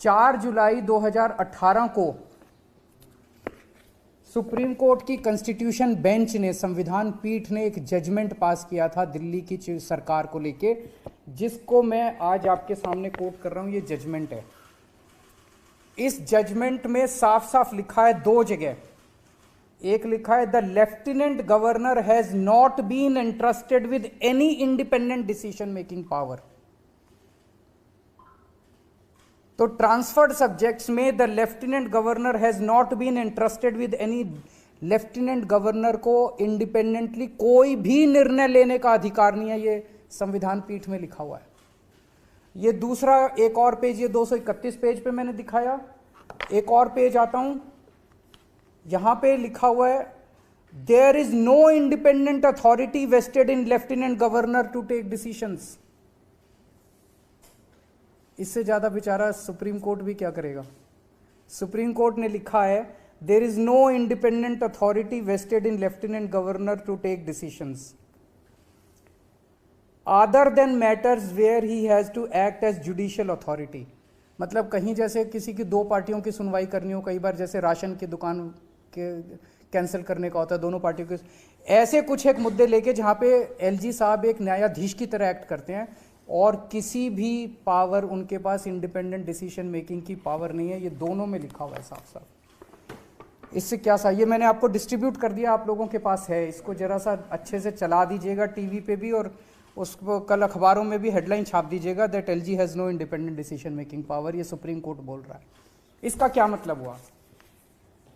4 जुलाई 2018 को supreme court की constitution bench ने, संविधान पीठ ने एक जजमेंट पास किया था दिल्ली की सरकार को लेके, जिसको मैं आज आपके सामने कोट कर रहा हूं। ये जजमेंट है। इस जजमेंट में साफ साफ लिखा है दो जगह। एक लिखा है the lieutenant governor has not been entrusted with any independent decision making power. तो ट्रांसफर्ड सब्जेक्ट्स में the lieutenant governor has not been entrusted with any, lieutenant governor को इंडिपेंडेंटली कोई भी निर्णय लेने का अधिकार नहीं है। ये संविधान पीठ में लिखा हुआ है। ये दूसरा एक और पेज, ये 231 पेज पे मैंने दिखाया। एक और पेज आता हूं, यहां पे लिखा हुआ है there is no independent authority vested in lieutenant governor to take decisions. इससे ज्यादा बेचारा सुप्रीम कोर्ट भी क्या करेगा। सुप्रीम कोर्ट ने लिखा है there is no independent authority vested in lieutenant governor to take decisions other than matters where he has to act as judicial authority. मतलब कहीं जैसे किसी की दो पार्टियों की सुनवाई करनी हो, कई बार जैसे राशन की दुकान के कैंसिल करने का होता है दोनों पार्टियों के, ऐसे कुछ एक मुद्दे लेके जहां पे एलजी साहब एक न्यायाधीश की तरह एक्ट करते हैं और किसी भी पावर उनके पास इंडिपेंडेंट डिसीजन मेकिंग की पावर नहीं है। ये दोनों में लिखा हुआ है साफ साफ। इससे क्या सा, ये मैंने आपको डिस्ट्रीब्यूट कर दिया, आप लोगों के पास है। इसको जरा सा अच्छे से चला दीजिएगा टीवी पे भी, और उसको कल अखबारों में भी हेडलाइन छाप दीजिएगा that LG has no independent decision making power. ये सुप्रीम कोर्ट बोल रहा है। इसका क्या मतलब हुआ?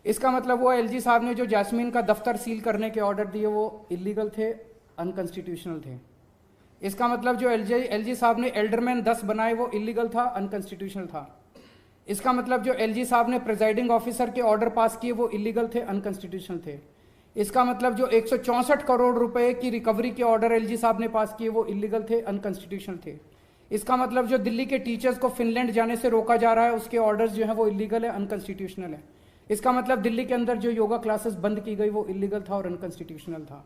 इसका मतलब हुआ एलजी साहब ने जो जैस्मीन का दफ्तर सील करने के ऑर्डर दिए वो इलीगल थे, अनकॉन्स्टिट्यूशनल थे। इसका मतलब जो एलजी साहब ने एल्डरमैन 10 बनाए वो इलीगल था, अनकॉन्स्टिट्यूशनल था। इसका मतलब जो एलजी साहब ने प्रिजाइडिंग ऑफिसर के ऑर्डर पास किए वो इलीगल थे, अनकॉन्स्टिट्यूशनल थे। इसका मतलब जो 164 करोड़ रुपए की रिकवरी के ऑर्डर एलजी साहब ने पास किए वो इलीगल थे, अनकॉन्स्टिट्यूशनल थे। इसका मतलब जो दिल्ली के टीचर्स को फिनलैंड जाने से रोका जा रहा है उसके ऑर्डर्स जो है वो इलीगल है, अनकॉन्स्टिट्यूशनल है। इसका मतलब दिल्ली के अंदर जो योगा क्लासेस बंद की गई वो इलीगल था और अनकॉन्स्टिट्यूशनल था।